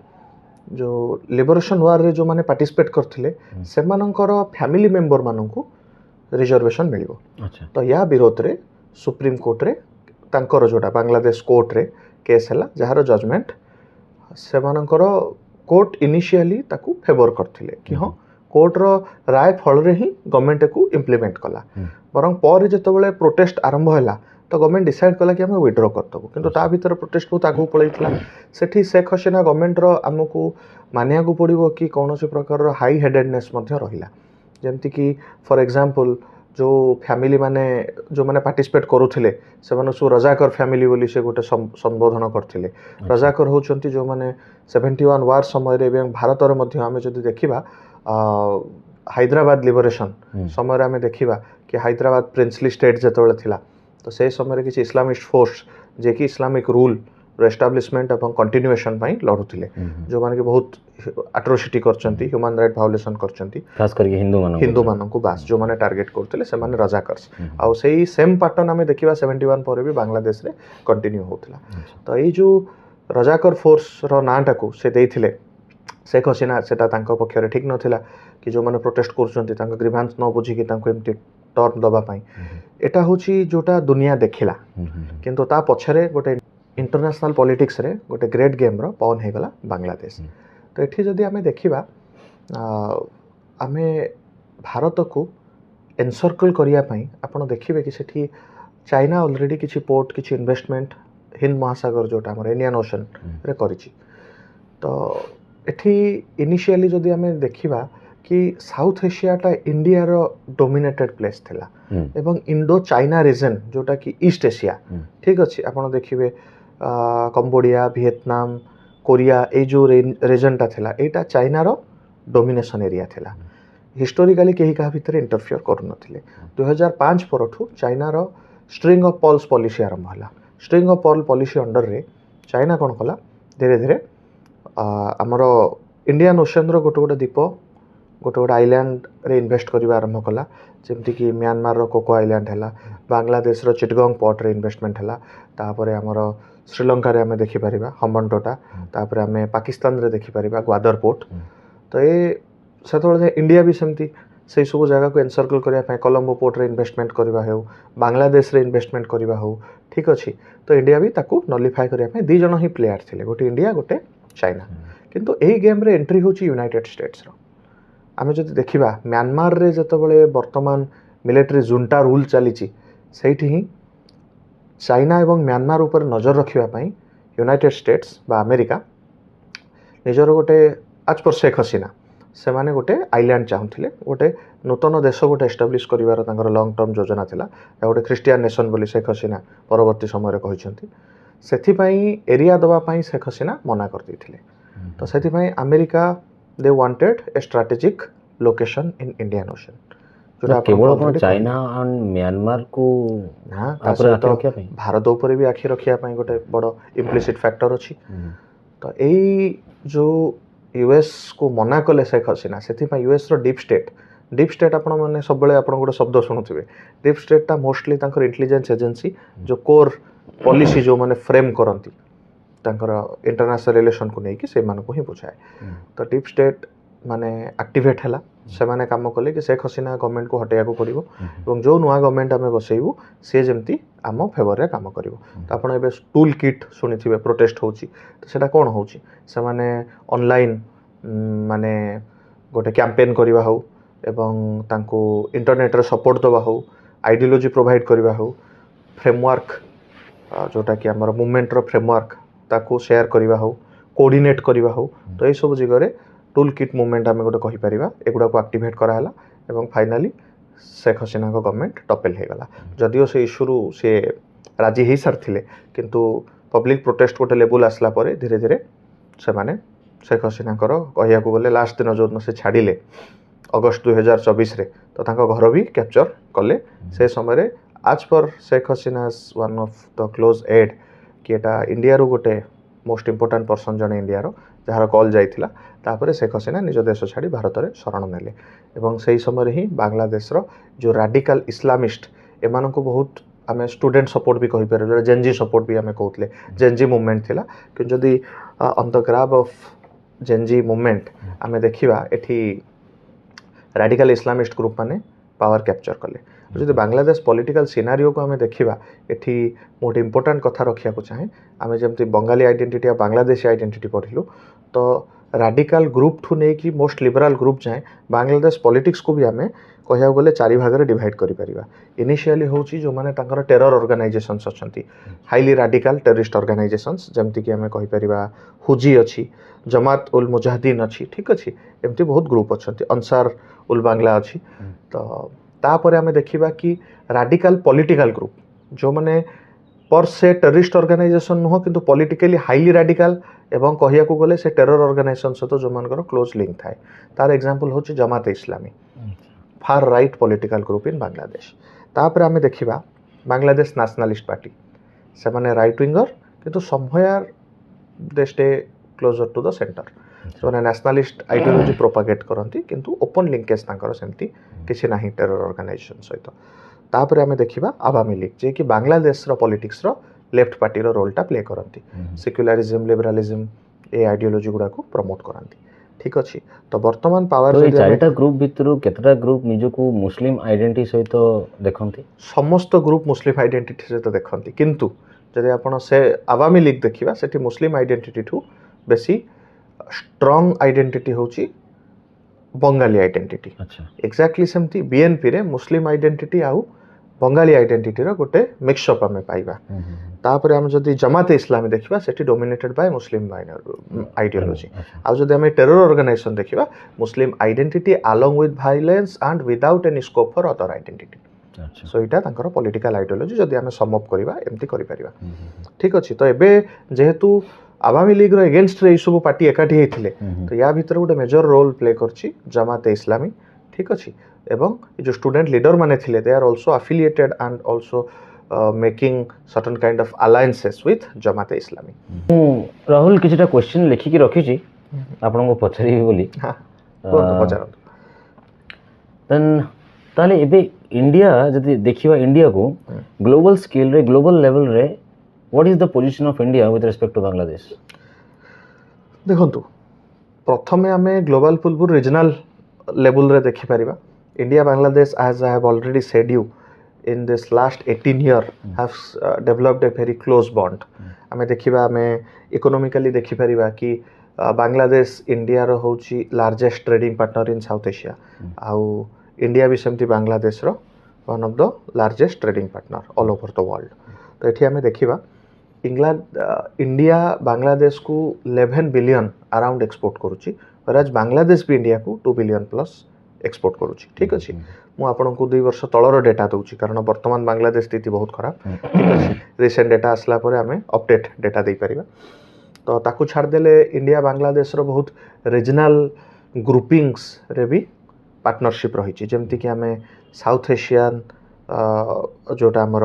ଯେଉଁ ଲିବରେସନ୍ ୱାର୍ରେ ଯେଉଁମାନେ ପାର୍ଟିସିପେଟ୍ କରିଥିଲେ ସେମାନଙ୍କର ଫ୍ୟାମିଲି ମେମ୍ବରମାନଙ୍କୁ ରିଜର୍ଭେସନ୍ ମିଳିବ। ତ ୟା ବିରୋଧରେ ସୁପ୍ରିମକୋର୍ଟରେ ତାଙ୍କର ଯେଉଁଟା ବାଂଲାଦେଶ କୋର୍ଟରେ କେସ୍ ହେଲା ଯାହାର ଜଜମେଣ୍ଟ ସେମାନଙ୍କର କୋର୍ଟ ଇନିସିଆଲି ତାକୁ ଫେଭର କରିଥିଲେ କି ହଁ କୋର୍ଟର ରାୟ ଫଳରେ ହିଁ ଗଭର୍ଣ୍ଣମେଣ୍ଟକୁ ଇମ୍ପ୍ଲିମେଣ୍ଟ କଲା ବରଂ ପରେ ଯେତେବେଳେ ପ୍ରୋଟେଷ୍ଟ ଆରମ୍ଭ ହେଲା ତ ଗଭର୍ଣ୍ଣମେଣ୍ଟ ଡିସାଇଡ୍ କଲା କି ଆମେ ୱିଡ୍ର କରିଦେବୁ କିନ୍ତୁ ତା ଭିତରେ ପ୍ରୋଟେଷ୍ଟ ବହୁତ ଆଗକୁ ପଳେଇଥିଲା। ସେଠି ଶେଖ୍ ହସିନା ଗଭର୍ଣ୍ଣମେଣ୍ଟର ଆମକୁ ମାନିବାକୁ ପଡ଼ିବ କି କୌଣସି ପ୍ରକାରର ହାଇ ହେଡେଡନେସ୍ ମଧ୍ୟ ରହିଲା ଯେମିତିକି ଫର୍ ଏକ୍ଜାମ୍ପଲ୍ ଯେଉଁ ଫ୍ୟାମିଲି ମାନେ ଯେଉଁମାନେ ପାର୍ଟିସିପେଟ୍ କରୁଥିଲେ ସେମାନେ ସବୁ ରଜାକର ଫ୍ୟାମିଲି ବୋଲି ସେ ଗୋଟେ ସମ୍ବୋଧନ କରିଥିଲେ। ରଜାକର ହେଉଛନ୍ତି ଯେଉଁମାନେ 71 ୱାର୍ ସମୟରେ ଏବଂ ଭାରତରେ ମଧ୍ୟ ଆମେ ଯଦି ଦେଖିବା ହାଇଦ୍ରାବାଦ ଲିବରେସନ୍ ସମୟରେ ଆମେ ଦେଖିବା କି ହାଇଦ୍ରାବାଦ ପ୍ରିନ୍ସଲି ଷ୍ଟେଟ୍ ଯେତେବେଳେ ଥିଲା ତ ସେହି ସମୟରେ କିଛି ଇସଲାମିଷ୍ଟ ଫୋର୍ସ ଯିଏକି ଇସଲାମିକ ରୁଲ୍ ଏଷ୍ଟାବ୍ଲିଶମେଣ୍ଟ ଏବଂ କଣ୍ଟିନ୍ୟୁଏସନ୍ ପାଇଁ ଲଢ଼ୁଥିଲେ ଯେଉଁମାନେ କି ବହୁତ ଆଟ୍ରୋସିଟି କରିଛନ୍ତି ହ୍ୟୁମାନ୍ ରାଇଟ୍ ଭାଓଲେସନ୍ କରିଛନ୍ତି ଖାସ କରିକି ହିନ୍ଦୁମାନଙ୍କୁ ବାସ୍ ଯେଉଁମାନେ ଟାର୍ଗେଟ୍ କରୁଥିଲେ ସେମାନେ ରଜାକର୍ସ ଆଉ ସେଇ ସେମ୍ ପାଟର୍ନ ଆମେ ଦେଖିବା 71 ପରେ ବି ବାଂଲାଦେଶରେ କଣ୍ଟିନ୍ୟୁ ହେଉଥିଲା। ତ ଏଇ ଯେଉଁ ରଜାକର ଫୋର୍ସର ନାଁଟାକୁ ସେ ଦେଇଥିଲେ ଶେଖ୍ ହସିନା ସେଟା ତାଙ୍କ ପକ୍ଷରେ ଠିକ୍ ନଥିଲା କି ଯେଉଁମାନେ ପ୍ରୋଟେଷ୍ଟ କରୁଛନ୍ତି ତାଙ୍କ ଗ୍ରିଭାନ୍ସ ନ ବୁଝିକି ତାଙ୍କୁ ଏମିତି ଟର୍ନ ଦେବା ପାଇଁ ଏଟା ହେଉଛି ଯେଉଁଟା ଦୁନିଆ ଦେଖିଲା କିନ୍ତୁ ତା ପଛରେ ଗୋଟେ ଇଣ୍ଟରନ୍ୟାସନାଲ୍ ପଲିଟିକ୍ସରେ ଗୋଟେ ଗ୍ରେଟ୍ ଗେମ୍ର ପନ୍ ହେଇଗଲା ବାଂଲାଦେଶ। ତ ଏଠି ଯଦି ଆମେ ଦେଖିବା ଆମେ ଭାରତକୁ ଏନସର୍କଲ୍ କରିବା ପାଇଁ ଆପଣ ଦେଖିବେ କି ସେଠି ଚାଇନା ଅଲରେଡ଼ି କିଛି ପୋର୍ଟ କିଛି ଇନଭେଷ୍ଟମେଣ୍ଟ ହିନ୍ଦ ମହାସାଗର ଯେଉଁଟା ଆମର ଇଣ୍ଡିଆନ୍ ଓସନ୍ରେ କରିଛି। ତ ଏଠି ଇନିସିଆଲି ଯଦି ଆମେ ଦେଖିବା କି ସାଉଥ ଏସିଆଟା ଇଣ୍ଡିଆର ଡୋମିନେଟେଡ୍ ପ୍ଲେସ୍ ଥିଲା ଏବଂ ଇଣ୍ଡୋ ଚାଇନା ରିଜନ୍ ଯେଉଁଟା କି ଇଷ୍ଟ ଏସିଆ ଠିକ୍ ଅଛି ଆପଣ ଦେଖିବେ କମ୍ବୋଡ଼ିଆ ଭିଏତନାମ କୋରିଆ ଏଇ ଯେଉଁ ରିଜନ୍ଟା ଥିଲା ଏଇଟା ଚାଇନାର ଡୋମିନେସନ୍ ଏରିଆ ଥିଲା। ହିଷ୍ଟୋରିକାଲି କେହି କାହା ଭିତରେ ଇଣ୍ଟରଫିୟର କରୁନଥିଲେ। 2005 ପରଠୁ ଚାଇନାର ଷ୍ଟ୍ରିଙ୍ଗ ଅଫ୍ ପର୍ଲସ ପଲିସି ଆରମ୍ଭ ହେଲା। ଷ୍ଟ୍ରିଙ୍ଗ ଅଫ୍ ପର୍ଲ ପଲିସି ଅଣ୍ଡରରେ ଚାଇନା କ'ଣ କଲା ଧୀରେ ଧୀରେ ଆମର ଇଣ୍ଡିଆନ୍ ଓସନ୍ର ଗୋଟେ ଗୋଟେ ଦ୍ୱୀପ ଗୋଟେ ଗୋଟେ ଆଇଲ୍ୟାଣ୍ଡରେ ଇନଭେଷ୍ଟ କରିବା ଆରମ୍ଭ କଲା ଯେମିତିକି म्यांमारର କୋକୋ ଆଇଲ୍ୟାଣ୍ଡ ହେଲା ବାଂଲାଦେଶର ଚିଟଗଙ୍ଗ ପୋର୍ଟରେ ଇନଭେଷ୍ଟମେଣ୍ଟ ହେଲା ତାପରେ ଆମର ଶ୍ରୀଲଙ୍କାରେ ଆମେ ଦେଖିପାରିବା ହମ୍ବନଟୋଟା ତାପରେ ଆମେ ପାକିସ୍ତାନରେ ଦେଖିପାରିବା ଗ୍ୱାଦର ପୋର୍ଟ। ତ ଏ ସେତେବେଳେ ଇଣ୍ଡିଆ ବି ସେମିତି ସେଇ ସବୁ ଜାଗାକୁ ଏନସର୍କଲ୍ କରିବା ପାଇଁ କଲମ୍ବୋ ପୋର୍ଟରେ ଇନଭେଷ୍ଟମେଣ୍ଟ କରିବା ହେଉ ବାଂଲାଦେଶରେ ଇନଭେଷ୍ଟମେଣ୍ଟ କରିବା ହେଉ ଠିକ୍ ଅଛି। ତ ଇଣ୍ଡିଆ ବି ତାକୁ ନଲିଫାଏ କରିବା ପାଇଁ ଦୁଇ ଜଣ ହିଁ ପ୍ଲେୟାର ଥିଲେ ଗୋଟେ ଇଣ୍ଡିଆ ଗୋଟେ ଚାଇନା କିନ୍ତୁ ଏହି ଗେମ୍ରେ ଏଣ୍ଟ୍ରି ହେଉଛି ୟୁନାଇଟେଡ୍ ଷ୍ଟେଟ୍ସର। ଆମେ ଯଦି ଦେଖିବା म्यांमाରରେ ଯେତେବେଳେ ବର୍ତ୍ତମାନ ମିଲିଟାରୀ ଜୁଣ୍ଟା ରୁଲ୍ ଚାଲିଛି ସେଇଠି ହିଁ ଚାଇନା ଏବଂ म्यांमार ଉପରେ ନଜର ରଖିବା ପାଇଁ ୟୁନାଇଟେଡ୍ ଷ୍ଟେଟ୍ସ ବା ଆମେରିକା ନିଜର ଗୋଟେ ଆଜ୍ ପର୍ ଶେଖ୍ ହସିନା ସେମାନେ ଗୋଟେ ଆଇଲ୍ୟାଣ୍ଡ ଚାହୁଁଥିଲେ ଗୋଟେ ନୂତନ ଦେଶ ଗୋଟେ ଏଷ୍ଟାବ୍ଲିଶ୍ କରିବାର ତାଙ୍କର ଲଙ୍ଗ ଟର୍ମ ଯୋଜନା ଥିଲା ଆଉ ଗୋଟେ ଖ୍ରୀଷ୍ଟିଆନ ନେସନ୍ ବୋଲି ଶେଖ୍ ହସିନା ପରବର୍ତ୍ତୀ ସମୟରେ କହିଛନ୍ତି। ସେଥିପାଇଁ ଏରିଆ ଦେବା ପାଇଁ ଶେଖ୍ ହସିନା ମନା କରିଦେଇଥିଲେ। ତ ସେଥିପାଇଁ America they wanted a strategic location in Indian Ocean କେବଳ କ'ଣ ଚାଇନା ଆଣ୍ଡ म्यांमारକୁ ଭାରତ ଉପରେ ବି ଆଖି ରଖିବା ପାଇଁ ଗୋଟେ ବଡ଼ ଇମ୍ପ୍ଲିସିଟ୍ ଫ୍ୟାକ୍ଟର ଅଛି। ତ ଏଇ ଯେଉଁ ୟୁଏସ୍କୁ ମନା କଲେ ଶେଖ୍ ହସିନା ସେଥିପାଇଁ ୟୁଏସ୍ର ଡିପ୍ ଷ୍ଟେଟ୍ ଆପଣମାନେ ସବୁବେଳେ ଆପଣ ଗୋଟେ ଶବ୍ଦ ଶୁଣୁଥିବେ ଡିପ୍ ଷ୍ଟେଟ୍ଟା ମୋଷ୍ଟଲି ତାଙ୍କର ଇଣ୍ଟେଲିଜେନ୍ସ ଏଜେନ୍ସି ଯେଉଁ କୋର୍ ପଲିସି ଯେଉଁମାନେ ଫ୍ରେମ୍ କରନ୍ତି ତାଙ୍କର ଇଣ୍ଟରନ୍ୟାସନାଲ୍ ରିଲେସନ୍କୁ ନେଇକି ସେମାନଙ୍କୁ ହିଁ ବୁଝାଏ। ତ ଡିପ୍ ଷ୍ଟେଟ୍ ମାନେ ଆକ୍ଟିଭେଟ୍ ହେଲା ସେମାନେ କାମ କଲେ କି ଶେଖ୍ ହସିନା ଗଭର୍ଣ୍ଣମେଣ୍ଟକୁ ହଟେଇବାକୁ ପଡ଼ିବ ଏବଂ ଯେଉଁ ନୂଆ ଗଭର୍ଣ୍ଣମେଣ୍ଟ ଆମେ ବସେଇବୁ ସେ ଯେମିତି ଆମ ଫେଭରରେ କାମ କରିବ। ତ ଆପଣ ଏବେ ଟୁଲ୍ କିଟ୍ ଶୁଣିଥିବେ ପ୍ରୋଟେଷ୍ଟ ହେଉଛି ତ ସେଇଟା କ'ଣ ହେଉଛି ସେମାନେ ଅନଲାଇନ୍ ମାନେ ଗୋଟେ କ୍ୟାମ୍ପେନ୍ କରିବା ହେଉ ଏବଂ ତାଙ୍କୁ ଇଣ୍ଟରନେଟ୍ରେ ସପୋର୍ଟ ଦେବା ହେଉ ଆଇଡ଼ିଓଲୋଜି ପ୍ରୋଭାଇଡ଼୍ କରିବା ହେଉ ଫ୍ରେମୱାର୍କ ଯେଉଁଟାକି ଆମର ମୁଭମେଣ୍ଟର ଫ୍ରେମୱାର୍କ ତାକୁ ସେୟାର କରିବା ହେଉ କୋଅର୍ଡ଼ିନେଟ୍ କରିବା ହେଉ ତ ଏଇସବୁ ଜାଗାରେ ଟୁଲ୍ କିଟ୍ ମୁଭମେଣ୍ଟ ଆମେ ଗୋଟେ କହିପାରିବା ଏଗୁଡ଼ାକୁ ଆକ୍ଟିଭେଟ୍ କରାହେଲା ଏବଂ ଫାଇନାଲି ଶେଖ୍ ହସିନାଙ୍କ ଗଭର୍ଣ୍ଣମେଣ୍ଟ ଟପେଲ୍ ହେଇଗଲା। ଯଦିଓ ସେ ଇସ୍ୟୁରୁ ସେ ରାଜି ହେଇସାରିଥିଲେ କିନ୍ତୁ ପବ୍ଲିକ୍ ପ୍ରୋଟେଷ୍ଟ ଗୋଟେ ଲେବୁଲ୍ ଆସିଲା ପରେ ଧୀରେ ଧୀରେ ସେମାନେ ଶେଖ୍ ହସିନାଙ୍କର କହିବାକୁ ଗଲେ ଲାଷ୍ଟ ଦିନ ଯେଉଁଦିନ ସେ ଛାଡ଼ିଲେ ଅଗଷ୍ଟ 2024ରେ ତ ତାଙ୍କ ଘର ବି କ୍ୟାପଚର୍ କଲେ। ସେ ସମୟରେ as per Sheikh Hasina's one of the close aide କି ଏଟା ଇଣ୍ଡିଆରୁ ଗୋଟେ ମୋଷ୍ଟ ଇମ୍ପୋର୍ଟାଣ୍ଟ ପର୍ସନ୍ ଜଣେ ଇଣ୍ଡିଆର ଯାହାର କଲ୍ ଯାଇଥିଲା ତାପରେ ଶେଖ ହସିନା ନିଜ ଦେଶ ଛାଡ଼ି ଭାରତରେ ଶରଣ ନେଲେ ଏବଂ ସେହି ସମୟରେ ହିଁ ବାଂଲାଦେଶର ଯେଉଁ ରାଡିକାଲ ଇସଲାମିଷ୍ଟ ଏମାନଙ୍କୁ ବହୁତ ଆମେ ଷ୍ଟୁଡେଣ୍ଟ ସପୋର୍ଟ ବି କହିପାରିବୁ, ଯେଉଁଟା ଜେନ୍ଜି ସପୋର୍ଟ ବି ଆମେ କହୁଥିଲେ, ଜେନ୍ଜି ମୁଭମେଣ୍ଟ ଥିଲା। କିନ୍ତୁ ଯଦି on the grab of Gen Z movement ଆମେ ଦେଖିବା ଏଠି ରାଡିକାଲ ଇସଲାମିଷ୍ଟ ଗ୍ରୁପ ମାନେ ପାୱାର କ୍ୟାପଚର କଲେ। ଯଦି ବାଂଲାଦେଶ ପଲିଟିକାଲ ସିନାରିଓକୁ ଆମେ ଦେଖିବା ଏଠି ମୁଁ ଗୋଟେ ଇମ୍ପୋର୍ଟାଣ୍ଟ କଥା ରଖିବାକୁ ଚାହେଁ। ଆମେ ଯେମିତି ବଙ୍ଗାଳୀ ଆଇଡେଣ୍ଟିଟି ଆଉ ବାଂଲାଦେଶୀ ଆଇଡେଣ୍ଟିଟି ପଢ଼ିଲୁ, ତ ରାଡିକାଲ ଗ୍ରୁପଠୁ ନେଇକି ମୋଷ୍ଟ ଲିବରାଲ ଗ୍ରୁପ ଯାଏଁ ବାଂଲାଦେଶ ପଲିଟିକ୍ସକୁ ବି ଆମେ କହିବାକୁ ଗଲେ 4 ଭାଗରେ ଡିଭାଇଡ୍ କରିପାରିବା। ଇନିସିଆଲି ହେଉଛି ଯେଉଁମାନେ ତାଙ୍କର ଟେରର ଅର୍ଗାନାଇଜେସନ୍ସ ଅଛନ୍ତି, ହାଇଲି ରାଡିକାଲ ଟେରରିଷ୍ଟ ଅର୍ଗାନାଇଜେସନ୍ସ, ଯେମିତିକି ଆମେ କହିପାରିବା ହୁଜି ଅଛି, ଜମାତ ଉଲ୍ ମୁଜାହିଦିନ ଅଛି, ଠିକ୍ ଅଛି, ଏମିତି ବହୁତ ଗ୍ରୁପ ଅଛନ୍ତି, ଅନସାର ଉଲ୍ ବାଂଲା ଅଛି। ତ ତାପରେ ଆମେ ଦେଖିବା କି ରାଡିକାଲ ପଲିଟିକାଲ ଗ୍ରୁପ ଯେଉଁମାନେ पर से टेररिस्ट ऑर्गेनाइजेशन नुह किंतु पॉलिटिकली हाईली रैडिकल एवं कहियाकू गले से टेरर ऑर्गेनाइजेशन सहित जो मानकर क्लोज लिंक थाए। तार एग्जांपल होची Jamaat Islami, far right political group in Bangladesh. तापर आमे देखिबा बांग्लादेश नेशनलिस्ट पार्टी, से माने राइट विंगर किंतु somewhere they stay closer to the centre, से माने नेशनलिस्ट आइडियोलॉजी प्रोपागेट करंती किंतु ओपन लिंकेज तांकर सेमती किछि नाही टेरर ऑर्गेनाइजेशन सहित। तापर आमे देखिबा आवामी लीग, जे कि बांग्लादेश रो पॉलिटिक्स रो लेफ्ट पार्टी रो रोलटा प्ले करंती, सेक्युलरिज्म लिबरलिज्म ए आइडियोलॉजी गुडा को प्रमोट करंती, ठीक अछि। तो वर्तमान पावर तो चारिटा ग्रुप भितरु केतटा ग्रुप निजको मुस्लिम आइडेंटिटी सहित देखंती? समस्त ग्रुप मुस्लिम आइडेंटिटी सहित देखंती, किंतु जदि आपण से आवामी लीग देखिबा सेठी मुस्लिम आइडेंटिटी ठू बेसी स्ट्रांग आइडेंटिटी होची बंगाली आइडेंटिटी। अच्छा, एक्जाक्टली सेमती बीएनपी रे मुस्लिम आइडेंटिटी आउ बंगाली आइडेंटिटी रो गोटे मिक्सअप आमे पाइबा। तापरे हम जदि जमात इस्लामी देखिबा सेठी डोमिनेटेड बाय मुस्लिम आइडियोलॉजी। आ जदि हम टेरर ऑर्गेनाइजेशन देखिबा Muslim identity along with violence and without any scope for other identity. अच्छा, सो इटा तांकर पॉलिटिकल आइडियोलॉजी जदि हम सम अप करबा एमती करि परिबा, ठीक अछि। तो एबे जेहेतु आवामी लीग रो अगेंस्ट रे इशू पार्टी एकाठी हेथिले, तो या भीतर गोटे मेजर रोल प्ले करछि जमात इस्लामी, ठीक अछि। एवं जो स्टूडेंट लीडर माने थिले they are also affiliated and also making certain kind of alliances with Jamaat Islami. Rahul किछटा क्वेश्चन लिखि कि रखी छी आपन को पछरी बोली। हां, कोन पछारन देन ताले एबे इंडिया जदि देखिबा इंडिया को ग्लोबल स्केल रे ग्लोबल लेवल रे what is the position of India with respect to Bangladesh? देखंतु प्रथमे आमे ग्लोबल पूर्व रीजनल लेवल रे देखि परिबा। India Bangladesh as I have already said you in this last 18 year have developed a very close bond. आमे देखिबा आमे इकोनॉमिकली देखि परिबा कि बांग्लादेश इंडिया रो होची largest trading partner in South Asia, आउ इंडिया भी सेमती बांग्लादेश रो one of the largest trading partner all over the world. तो एठी आमे देखिबा इंडिया बांग्लादेश को 11 बिलियन अराउंड एक्सपोर्ट करूची, व्हेराज बांग्लादेश भी इंडिया को 2 बिलियन प्लस एक्सपोर्ट करूची, ठीक अछि। मु आपन को 2 वर्ष तळर डेटा दउची कारण वर्तमान बांग्लादेश स्थिति बहुत खराब, ठीक अछि। रिसेंट डेटा आसला परे आमे अपडेट डेटा देई परिबा। तो ताकू छाड़ देले इंडिया बांग्लादेश रो बहुत रीजनल ग्रुपिंग्स रे भी पार्टनरशिप रहिची, जेमति कि आमे साउथ एशियन जोटा हमर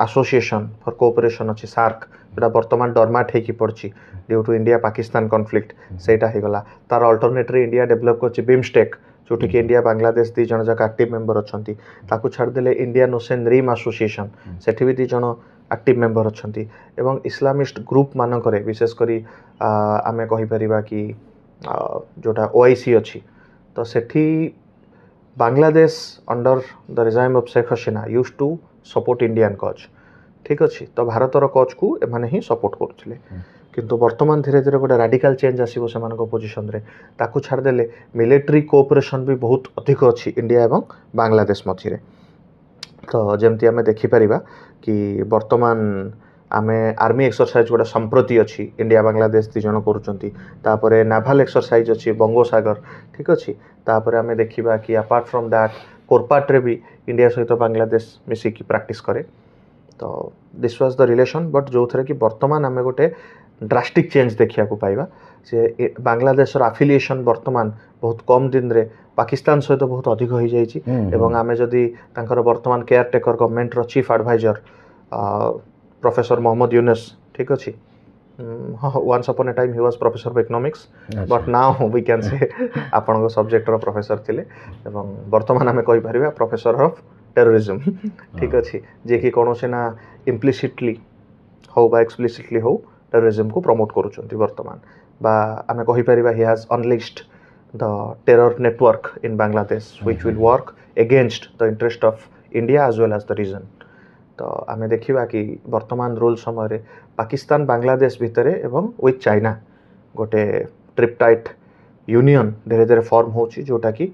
एसोसिएशन फॉर कोऑपरेशन अछि सार्क, जोटा वर्तमान डॉर्मेट हे की पड़ची due to India Pakistan conflict, सेटा हे गला। तार अल्टरनेटरी इंडिया डेवलप करची बिमस्टेक, जोटी कि इंडिया बांग्लादेश 2 जण जाक एक्टिव मेंबर अछंती। ताकू छाड़ देले इंडियन ओशन रिम एसोसिएशन, सेठी भी 2 जण एक्टिव मेंबर अछंती। एवं इस्लामिस्ट ग्रुप मान करे विशेष करी आमे कहि परिबा कि जोटा ओआईसी अछि, तो सेठी Bangladesh under the regime of Sheikh Hasina used to support Indian cause, ठीक अछि। तो भारतर कॉज को एमाने ही सपोर्ट करथिले, किंतु वर्तमान धीरे धीरे गोटे राडिकल चेंज आसीबो सेमानको पोजीशन रे। ताकू छाड़ देले मिलिटरी कोऑपरेशन भी बहुत अधिक अछि इंडिया एवं बांग्लादेश मध्य रे। तो जेमति आमे देखि परिबा कि वर्तमान आमे आर्मी एक्सरसाइज गोटे संप्रति अछि इंडिया बांग्लादेश 2 जण करूचंती। तापरे नाभाल एक्सरसाइज अछि बंगोसागर, ठीक अछि। तापरे आमे देखिबा कि अपार्ट फ्रॉम दैट कोरपाट रे भी इंडिया सहित बांग्लादेश मिसी की प्रैक्टिस करे। तो this was the relation, but जो थरे कि वर्तमान आमे गोटे ड्रास्टिक चेंज देखिया को पाइबा से बांग्लादेश रो एफिलिएशन वर्तमान बहुत कम दिन रे पाकिस्तान सहित बहुत अधिक हो जाइछि। एवं आमे जदि तांकर वर्तमान केयर टेकर गवर्नमेंट रो chief adviser professor Mohammad Yunus, ठीक अछि, once upon a time he was professor of economics but now we can say ଆପଣଙ୍କ ସବଜେକ୍ଟର ପ୍ରଫେସର ଥିଲେ ଏବଂ ବର୍ତ୍ତମାନ ଆମେ କହିପାରିବା ପ୍ରଫେସର ଅଫ୍ ଟେରୋରିଜିମ୍ ଠିକ୍ ଅଛି ଯିଏକି କୌଣସି ନା ଇମ୍ପ୍ଲିସିଟଲି ହଉ ବା ଏକ୍ସପ୍ଲିସିଟଲି ହଉ ଟେରୋରିଜିମ୍କୁ ପ୍ରମୋଟ୍ କରୁଛନ୍ତି ବର୍ତ୍ତମାନ ବା ଆମେ କହିପାରିବା he has enlisted the terror network in Bangladesh which will work against the interest of India as well as the region। ତ ଆମେ ଦେଖିବା କି ବର୍ତ୍ତମାନ ରୁଲ୍ ସମୟରେ ପାକିସ୍ତାନ ବାଂଲାଦେଶ ଭିତରେ ଏବଂ ୱିଥ୍ ଚାଇନା ଗୋଟେ ଟ୍ରିପ୍ଟାଇଟ୍ ୟୁନିଅନ୍ ଧୀରେ ଧୀରେ ଫର୍ମ ହେଉଛି ଯେଉଁଟାକି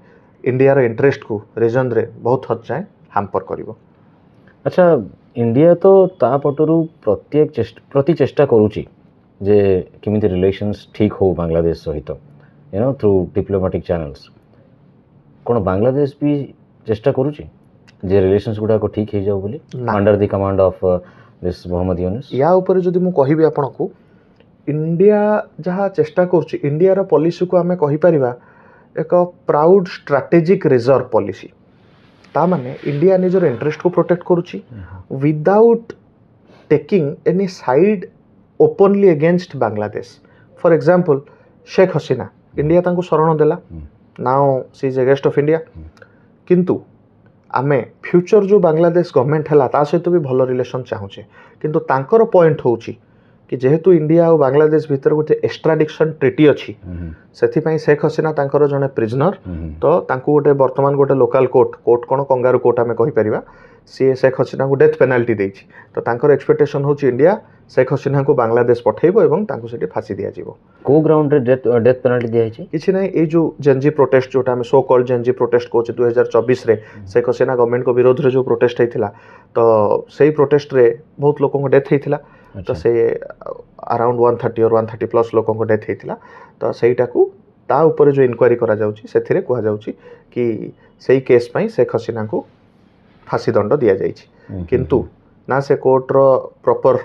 ଇଣ୍ଡିଆର ଇଣ୍ଟରେଷ୍ଟକୁ ରିଜନ୍ରେ ବହୁତ ହଦ ଯାଏଁ ହାମ୍ପର କରିବ। ଆଚ୍ଛା ଇଣ୍ଡିଆ ତ ତା ପଟରୁ ପ୍ରତି ଚେଷ୍ଟା କରୁଛି ଯେ କେମିତି ରିଲେସନ୍ସ ଠିକ୍ ହଉ ବାଂଲାଦେଶ ସହିତ ଥ୍ରୁ ଡିପ୍ଲୋମାଟିକ୍ ଚ୍ୟାନେଲ୍ସ। କ'ଣ ବାଂଲାଦେଶ ବି ଚେଷ୍ଟା କରୁଛି ଯେ ରିଲେସନ୍ସ ଗୁଡ଼ାକ ଠିକ୍ ହେଇଯାଉ ବୋଲି under the command of this Mohammad Yunus? ୟା ଉପରେ ଯଦି ମୁଁ କହିବି ଆପଣଙ୍କୁ ଇଣ୍ଡିଆ ଯାହା ଚେଷ୍ଟା କରୁଛି ଇଣ୍ଡିଆର ପଲିସିକୁ ଆମେ କହିପାରିବା ଏକ ପ୍ରାଉଡ୍ ଷ୍ଟ୍ରାଟେଜିକ୍ ରିଜର୍ଭ ପଲିସି। ତା ମାନେ ଇଣ୍ଡିଆ ନିଜର ଇଣ୍ଟରେଷ୍ଟକୁ ପ୍ରୋଟେକ୍ଟ କରୁଛି without taking any side openly against Bangladesh. For example Sheikh Hasina India तांको शरण देला now she is a guest of India किंतु आमे फ्यूचर जो बांग्लादेश गवर्नमेंट है ता सहित भी भल रिलेशन चाहूचे किंतु तांकर पॉइंट होची कि जेहेतु इंडिया और बांग्लादेश भीतर गोटे एक्सट्राडिक्शन ट्रिटी अच्छी से शेख हसीना तांकर जने प्रिजनर तो तांको गोटे वर्तमान गोटे लोकल कोर्ट कौन कंगारू कोर्ट आम कहीपर सी शेख हसीना को डेथ पेनाल्टी देछि तो तांकर एक्सपेक्टेशन होची इंडिया शेख हसीना को बांग्लादेश पठेइबो एवं तांको सेठी फांसी दिया जिवो। को ग्राउंड रे डेथ पेनाल्टी दिया है किछि नै ए जो जेनजी प्रोटेस्ट जोटा हम सो कॉल्ड जेनजी प्रोटेस्ट कोचे 2024 रे शेख हसीना गवर्नमेंट को विरोध रे जो प्रोटेस्ट हेतिला तो सेही प्रोटेस्ट रे बहुत लोगों को डेथ हेतिला तो से अराउंड 130 और 130 प्लस लोगों को डेथ हेतिला तो सेहीटा को ता ऊपर जो इंक्वायरी करा जाउची सेथिरे कहआ जाउची कि सेही केस पई शेख हसीना को फांसी दंड दिया जाइछि किंतु ना से कोर्ट रो proper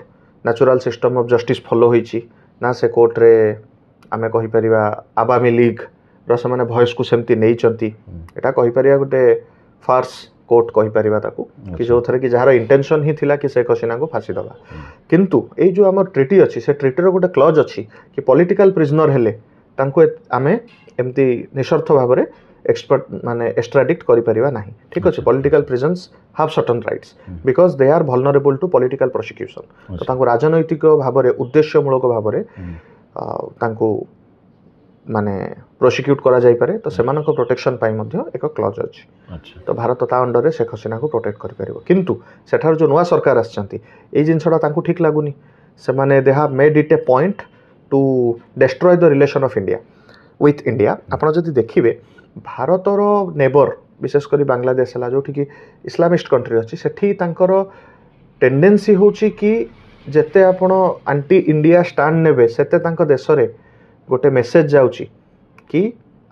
natural system of justice follow होइछि ना से कोर्ट रे आमे कहि परिबा आवामी लीग रो से माने वॉइस को सेमती नै चंती एटा कहि परिबा गोटे फार्स कोर्ट कहि परिबा ताकू कि जो थरे कि जहार इंटेंशन ही थिला कि शेख हसीना को फांसी दबा किंतु ए जो हमर ट्रिटी अछि से ट्रिटी रो गोटे क्लॉज अछि कि पॉलिटिकल प्रिजनर हेले तांको आमे एमती निशर्त भाबरे एक्सपर्ट माने एक्स्ट्राडिक्ट करि परिबा नाही ठीक अछि। Political prisoners have certain rights because they are vulnerable to political prosecution तो तांको राजनैतिक भाबरे उद्देश्यमूलक भाबरे तांको माने प्रोसिक्यूट करा जाई पारे तो सेमानक प्रोटेक्शन पाई मध्य एक क्लॉज अछि तो भारत ता अंडर रे शेख हसीना को प्रोटेक्ट करि परिबो किंतु सेठार जो नवा सरकार आछंती ए जिनसडा तांको ठीक लागुनी से माने they have made it A point two destroy the relation of India with India. आपण जदि देखिबे भारतर नेबर विशेषकर बांग्लादेश है जो कि इस्लामिस्ट कंट्री अच्छी से टेंडेंसी होची कि जेते आपण आंटी इंडिया स्टैंड नेबे सेते तांको देश रे गोटे मेसेज जाउची कि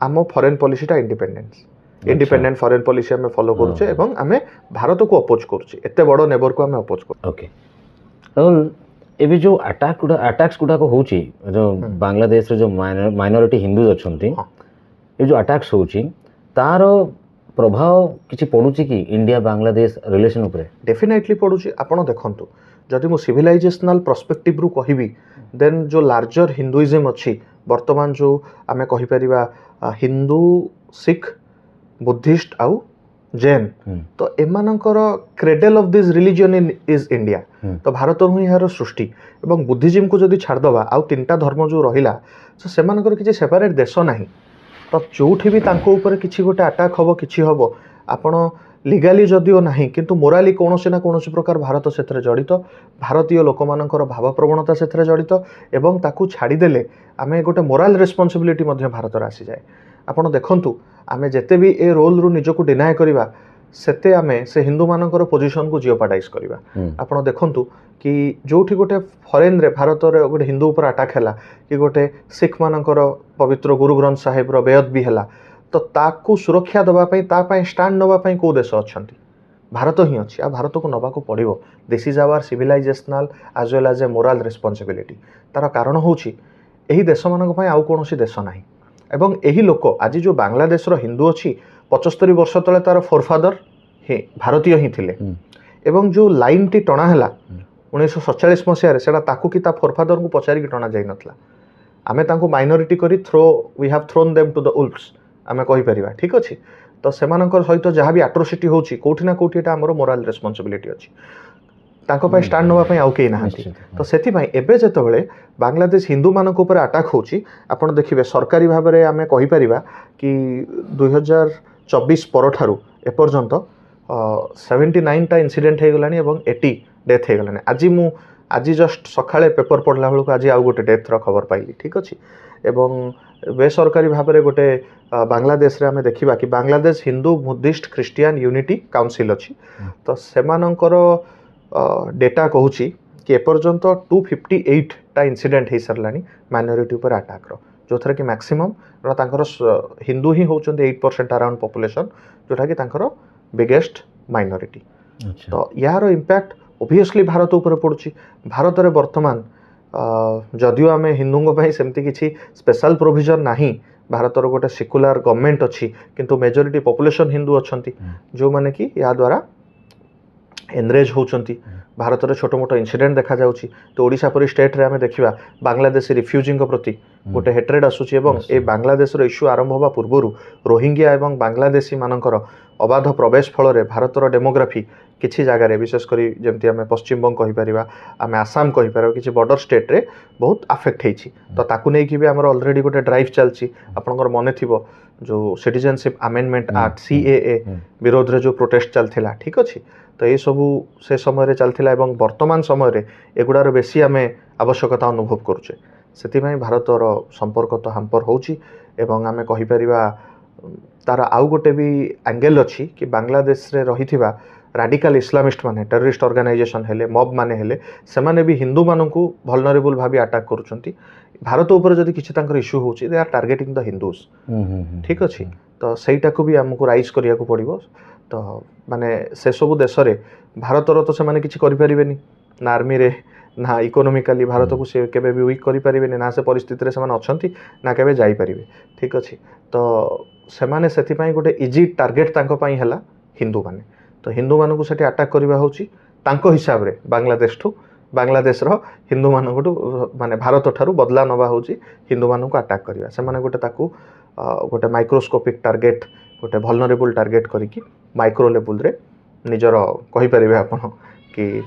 आम फॉरेन पॉलिसीटा इंडिपेंडेंट फॉरेन पॉलिसी आम फॉलो करूचे एवं आमे भारत को अपोज करूचे एते बड़ नेबर को आम अपोज कर। ओके राहुल एबे जो अटैक्स गुडा को होची जो बांग्लादेश रे जो माइनॉरिटी हिंदूज अछंती ये जो अटैक्स होची तार प्रभाव किछि पडुची कि इंडिया बांग्लादेश रिलेशन उपरे? डेफिनेटली पडुची। आपण देखंतु जदि मु सिविलाइजेशनल पर्सपेक्टिव रु कहिबी देन जो लार्जर हिंदुइज्म अछि वर्तमान जो आमे कहि परिबा हिंदू सिख बुद्धिस्ट आउ जैन तो एमानकर cradle of this religion is India तो भारत रु यार सृष्टि एवं बुद्धिज्म को जदि छाड़ दबा आउ तीनटा धर्म जो रहिला तो सेमानकर किछि सेपरेट देश नाही तो जोठी भी तांको ऊपर किछि गोटे अटैक हबो किछि हबो आपण लीगाली जदिओ नाही किंतु मोराली कोनोसी ना कोनोसी प्रकार भारत सेथरे जड़ित भारतीय लोकमानकर भाव प्रवणता सेथरे जड़ित एवं ताकू छाड़ी देले आमे गोटे मोराल रेस्पॉन्सिबिलिटी मध्ये भारत रा आसी जाय। आपण देखंतु आमे जेते भी ए रोल रु निजको डिनाय करिबा सेते आमे से हिंदू मानकर पोजीशन को जियोपाडाइज करिबा। आपण देखंतु कि जोठी गोटे फॉरेन रे भारत रे गोटे हिंदू ऊपर अटैक हैला कि गोटे सिख मानकर पवित्र गुरु ग्रंथ साहिब रो बेयत भी हैला तो ताकू सुरक्षा दबा पई ता पई स्टैंड नबा पई को देश अछंती भारत ही अछि आ भारत को नबा को पड़िबो। This is our civilisational as well as a moral responsibility. तार कारण होछि एही देश मानक पई आउ कोनोसी देश नाही एवं एही लोक आज जो बांग्लादेश रो हिंदू अछि 75 वर्ष तले तार फोरफादर हे भारतीय ही थिले एवं जो लाइन टी टणा हैला 1947 ମସିହାରେ ସେଇଟା ତାକୁ କି ତା ଫୋରଫାଦରଙ୍କୁ ପଚାରିକି ଟଣା ଯାଇନଥିଲା। ଆମେ ତାଙ୍କୁ ମାଇନରିଟି କରି we have thrown them to the wolves आमे कहिପାରିबा। ठीक अछि, तो सेमानकर सहित जहाँ भी आट्रोसिटी होची कोठी ना कोठी एटा हमर मोराल रेस्पॉन्सिबिलिटी अछि, ताको पय स्टैंड नवा पय आउ केही नाहंती। तो सेति पय एबे जेतबेले बांग्लादेश हिंदू मानक ऊपर अटैक होची, आपण देखिबे सरकारी भाबरे आमे कहि परिबा कि 2024 परठारु ए पर्यंत 79 टा इंसिडेंट हे गलानी एवं 80 डेथ हे गलानी। आज जस्ट सकाळे पेपर पढ़ला बेलू आज आउ गोटे डेथ रो खबर पाइली। ठीक अछि, एवं बेसरकारी भाबरे गोटे बांग्लादेश रे आमे देखिबा कि Bangladesh Hindu Buddhist Christian unity council अछि, तो सेमानकर डेटा कहूची कि एपर्यंत 258 टा इंसिडेंट हे सरलानी माइनॉरिटी ऊपर अटैक रो, जो थरे कि मैक्सिमम तांकर हिंदू ही होचंदे 8% अराउंड पॉपुलेशन, जोटा कि तांकर बिगेस्ट माइनॉरिटी। तो यार इंपैक्ट ओबियसली भारत ऊपर पड़ुची। भारत रे वर्तमान जदियो आमे हिंदूंगो भाई सेमती किछि स्पेशल प्रोविजन नाही, भारत रो गोटे सेकुलर गवर्नमेंट अछि, किंतु मेजॉरिटी पॉपुलेशन हिंदू अछंती, जो माने कि या द्वारा एनरेज होचंती। भारत रे छोटो मोटो इंसिडेंट देखा जाउची, तो ओडिशा परि स्टेट रे आमे देखिबा बांग्लादेशी रिफ्यूजिंग को प्रति गोटे हेट्रेड आसुची, एवं ए बांग्लादेश रो इश्यू आरंभ होबा पूर्वरु रोहिंग्या एवं बांग्लादेशी मानकर अबाध प्रवेश फल रे भारत रो डेमोग्राफी किछि जगह रे विशेष करी जेमति आमे पश्चिम बंग कहि परिबा, आमे आसाम कहि परिबा, किछि बॉर्डर स्टेट रे बहुत अफेक्ट हेछि। तो ताकू नै कि बे हमर ऑलरेडी गोटे ड्राइव चलछि, आपनकर मने थिबो जो सिटीजनशिप अमेंडमेंट एक्ट सीएए विरोध रे जो प्रोटेस्ट चलथिला। ठीक अछि, तो ये सबू से समय रे चलथिला एवं वर्तमान समय रे एगुडार बेसी आमे आवश्यकता अनुभव करूचे। सेति पय भारत रो संपर्क तो हाम्पर होछि, एवं आमे कहि परिबा तार आउ गोटे भी एंगल अछि कि बांग्लादेश रे रहिथिबा राडिकल इस्लामिस्ट माने टेररिस्ट ऑर्गेनाइजेशन हेले मॉब माने हेले सेमाने भी हिंदू मानकू वल्नरेबल भाबी अटैक करूचंती। भारत ऊपर जदि किछि तांकर इश्यू होछि, they are targeting the Hindus. ठीक अछि, तो सेइटाको भी हमकु राइज करिया को पड़िबो। तो माने से सब देश रे भारत रो तो से माने किछि करि परिबेनी ना, आर्मी रे ना इकोनॉमिकली भारत को से केबे भी वीक करि परिबेनी, ना से परिस्थिति रे से माने अछंती ना केबे जाई परिबे। ठीक अछि, तो से माने सेति पय गोटे इजी टार्गेट तांको पय हला हिंदू माने। तो हिंदू मानकू सेठी अटैक करबा होची तांको हिसाब रे बांग्लादेश रो हिंदू मानकू माने भारत ठारू बदला नबा होची हिंदू मानकू अटैक करबा। से माने गोटे ताकू गोटे माइक्रोस्कोपिक टार्गेट, गोटे वल्नरेबल टार्गेट करिकी माइक्रो लेवल रे निजर कहि परिबे आपण कि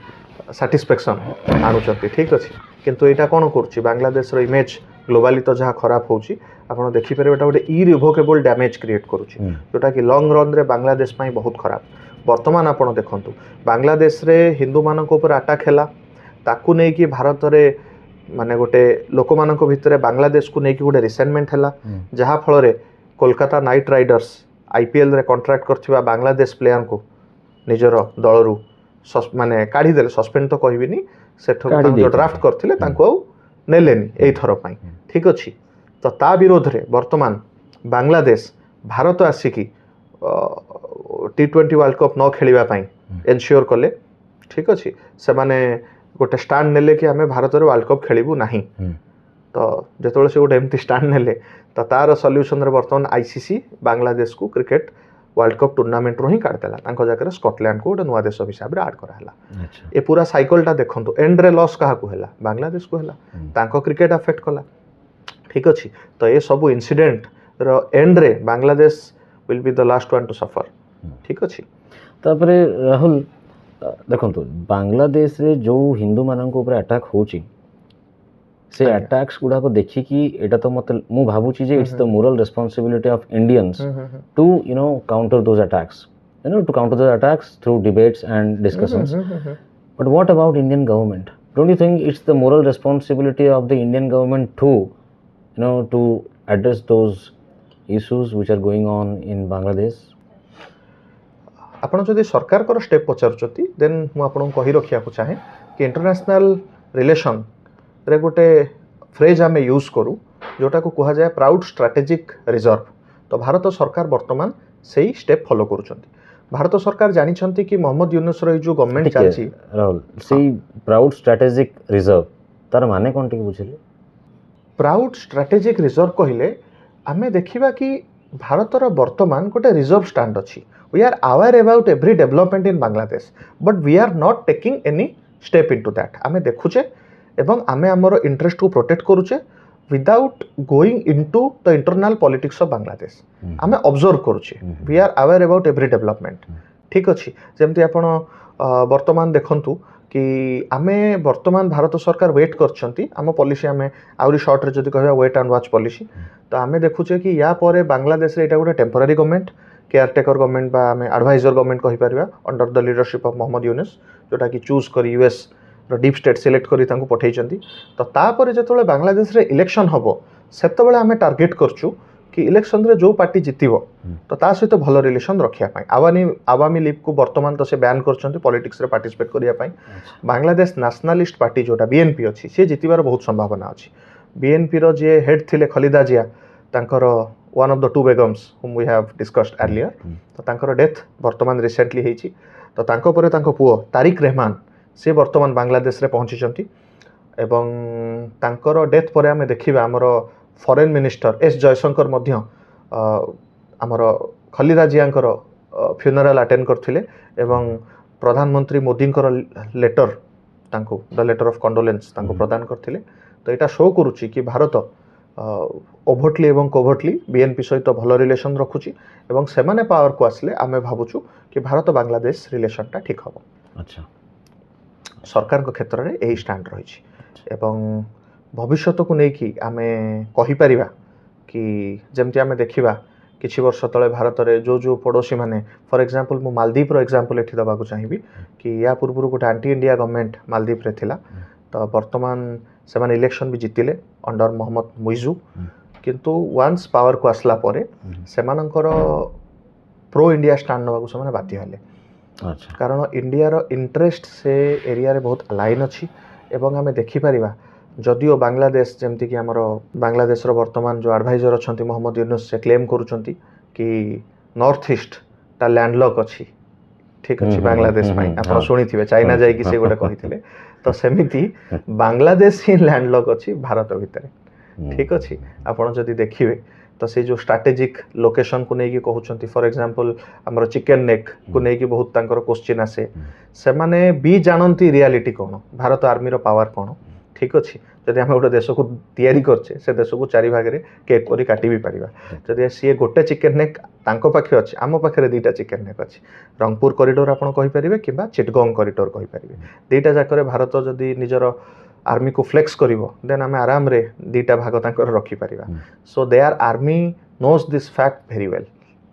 सैटिस्फैक्शन आनुचंती। ठीक अछि, किंतु एटा कोन करछि बांग्लादेश रो इमेज ग्लोबली तो जहाँ खराब होची आपण देखि परिबे, एटा गोटे इरिवोकेबल डैमेज क्रिएट करूछि, जोटा कि लॉन्ग रन रे बांग्लादेश पय बहुत खराब। वर्तमान आपण देखंतु बांग्लादेश रे हिंदू मानक ऊपर अटैक हैला, ताकू नै कि भारत रे माने गोटे लोक मानक भितरे बांग्लादेश को नै कि गोटे रिसेंटमेंट हैला, जहाँ फल रे कोलकाता नाइट राइडर्स आईपीएल रे कॉन्ट्रैक्ट करथिबा बांग्लादेश प्लेयर को निजर दलरू माने काढी देले, सस्पेंड तो कहबिनी, सेठो जो ड्राफ्ट करथिले तांको आउ नेलेनी एई थरो पय। ठीक अछि, तो ता विरोध रे वर्तमान बांग्लादेश भारत आसिकी T20 वर्ल्ड कप न खेलिबा पय एनश्योर कले। ठीक अछि, से माने गोटे स्टैंड नेले कि आमे भारत रे वर्ल्ड कप खेलिबु नाही। तो जेतोले से गोटे एमती स्टैंड नेले, तो तार सॉल्यूशन रे वर्तमान आईसीसी बांग्लादेश को क्रिकेट वर्ल्ड कप टूर्नामेंट रो ही काट देला, तांको जाकर स्कॉटलैंड को गोटे नुआ देश हिसाब रे ऐड करा हला। ए पूरा साइकिलटा देखंतु, एंड रे लॉस काहा को हला, बांग्लादेश को हला, तांको क्रिकेट अफेक्ट कला। ठीक अछि, तो ए सब इंसिडेंट रो एंड रे Bangladesh will be the last one to suffer. ठीक अछि, तापरे राहुल देखंतु बांग्लादेश रे जो हिंदू मानक ऊपर अटैक होची, से अटैक्स गुडा को देखि कि एटा तो मत मु भाबुची जे it's the moral responsibility of Indians to counter those attacks, to counter those attacks through debates and discussions. But what about Indian government? Don't you think it's the moral responsibility of the Indian government to to address those issues which are going on in Bangladesh? आपण जदि सरकार को step पचारुचती, then मु आपन कहि रखिया को चाहे कि इंटरनेशनल रिलेशन रे गोटे फ्रेज आमे यूज करू जोटा को कहा जाए प्राउड स्ट्रेटेजिक रिजर्व। तो भारत सरकार वर्तमान सही स्टेप फॉलो करूचंती। भारत सरकार जानी छंती कि मोहम्मद यूनुस रो जो गवर्नमेंट चालची राहुल, सही प्राउड स्ट्रेटेजिक रिजर्व तार माने कोन टिक बुझिले? प्राउड स्ट्रेटेजिक रिजर्व कहिले आमे देखिबा कि भारत रो वर्तमान गोटे रिजर्व स्टैंड अछि। We are aware about every development in Bangladesh, but we are not taking any step into that आमे देखुचे एवं आमे हमर इंटरेस्ट को प्रोटेक्ट करूचे without going into the internal politics of Bangladesh आमे ऑब्जर्व करूचे we are aware about every development ठीक अछि जेमति आपण वर्तमान देखंतु कि आमे वर्तमान भारत सरकार वेट करछंती आम पॉलिसी आमे आउरी शॉर्ट रे जदी कहबा वेट एंड वॉच पॉलिसी तो आमे देखुचे कि या परे बांग्लादेश रे एटा गोटे टेम्पररी गवर्नमेंट केयरटेकर गवर्नमेंट बा आमे एडवाइजर गवर्नमेंट कहि परिबा under the leadership of Mohammad Yunus जोटा कि चूज करी यूएस रो डीप स्टेट सिलेक्ट करी तांको पठैचंती तो तापर जेतोले बांग्लादेश रे इलेक्शन हबो सेतबेले आमे टार्गेट करछु कि इलेक्शन रे जो पार्टी जितिबो तो ता सहित भलो रिलेशन रखिया पाई आवामी लीग को वर्तमान तो से बैन करछंती पॉलिटिक्स रे पार्टिसिपेट करिया पाई बांग्लादेश नेशनलिस्ट पार्टी जोटा बीएनपी अछि से जितिबार बहुत संभावना अछि बीएनपी रो जे हेड थिले खलीदा जिया तांकर one of the two Begums whom we have discussed earlier तो तांकर डेथ वर्तमान रिसेंटली हेछि तो तांको परे तांको पुओ तारिक रहमान से वर्तमान बांग्लादेश रे पहुंचीचंती एवं तांकर डेथ परे आमे देखिबा हमर फॉरेन मिनिस्टर एस जयशंकर मध्य हमर खलीदा जियांकर फ्यूनरल अटेंड करथिले एवं प्रधानमंत्री मोदींकर लेटर तांको द लेटर ऑफ कंडोलेंस तांको प्रदान करथिले तो एटा शो करूची कि भारत ओभटली एवं कोभटली बीएनपी सहित भल रिलेशन रखुची एवं सेमाने पावर को आसले आमे भाबुछु कि भारत बांग्लादेश रिलेशनटा ठीक हबो अच्छा सरकार को क्षेत्र रे एही स्टैंड रहिछि एवं भविष्यत को नै कि आमे कहि परिबा कि जेमति आमे देखिबा किछि वर्ष तळे भारत रे जो पड़ोसी माने फॉर एग्जांपल मु मालदीव रो एग्जांपल एठी दबा को चाहिबी कि या पूर्व गोटे एंटी इंडिया गवर्नमेंट मालदीव रे थिला तो वर्तमान से माने इलेक्शन भी जितिले अंडर मोहम्मद मुइजू किंतु वंस पावर को आसला परे से मानकर प्रो इंडिया स्टैंड नबा को से माने बाध्य हले अच्छा कारण इंडिया रो इंटरेस्ट से एरिया रे बहुत अलाइन अछि एवं आमे देखि परिबा जदिओ बांग्लादेश जेमति कि हमर बांग्लादेश रो वर्तमान जो एडवाइजर अछंती मोहम्मद यूनुस से क्लेम करूचंती कि नॉर्थ ईस्ट ता लैंडलॉक अछि ठीक अछि बांग्लादेश पई आपण सुनिथिबे चाइना जाय कि से गोटे कहिथिले तो सेमिति बांग्लादेश ही लैंडलॉक अछि भारत भितर ठीक अछि आपण जदि देखिबे तो से जो स्ट्रेटेजिक लोकेशन को नै कि कहउचंती फॉर एग्जांपल हमर चिकन नेक को नै कि बहुत तांकर क्वेश्चन आसे से माने भी जानंती रियलिटी कोन भारत आर्मी रो पावर कोन ठीक अछि जदि हम गोटे देश को तैयारी करछे से देश को चारि भाग रे केक करी काटी भी परिबा जदि से गोटे चिकन नेक तांको पाखे अछि आमो पाखे दुईटा चिकन नेक अछि रंगपुर कॉरिडोर आपण कहि परिबे किबा चिटगोंग कॉरिडोर कहि परिबे दुईटा जाकर भारत जदि निजर आर्मी को फ्लेक्स करिवो देन आमे आराम रे दुईटा भाग तांकर रखि परिबा so they are army knows this fact very well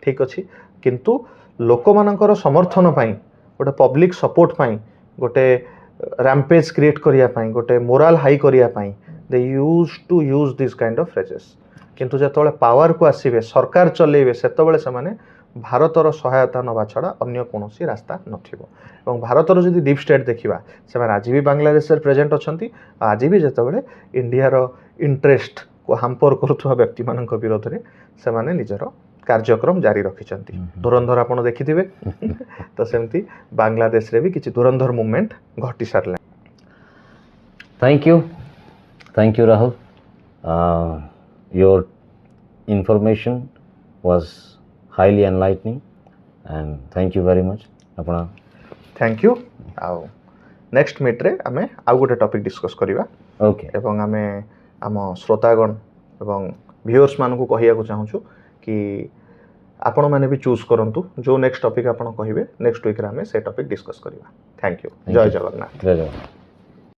ठीक अछि किंतु लोक मानकर समर्थन पई गोटे पब्लिक सपोर्ट पई गोटे रैम्पेज क्रिएट करिया पई गोटे मोरल हाई करिया पई they use to use this kind of phrases किंतु जतबेले पावर को आसीबे सरकार चलेबे सेतबेले से माने भारतर सहायता नवा छड़ा अन्य कोनोसी रास्ता नथिबो एवं भारतर जदि डीप स्टेट देखिबा से माने आज भी बांग्लादेश रे प्रेजेंट अछंती आज भी जतबेले इंडिया रो इंटरेस्ट को हाम्पर करथुवा व्यक्ति मानक विरोध रे से माने निजर कार्यक्रम जारी रखिचंती धुरंधर आपण देखिथिबे तो सेमती बांग्लादेश रे भी किछि धुरंधर मूवमेंट घटी सारले thank you Rahul your information was highly enlightening and thank you very much apna thank you आउ नेक्स्ट मीट रे आमे आउ गोटे टॉपिक डिस्कस करिवा ओके एवं आमे आम श्रोतागण एवं व्यूअर्स मान को कहिया को चाहूछु कि आपण माने भी चूज करंतु जो नेक्स्ट टॉपिक आपण कहिबे नेक्स्ट वीक रे आमे से टॉपिक डिस्कस करिवा थैंक यू जय जगन्नाथ जय जगन्नाथ।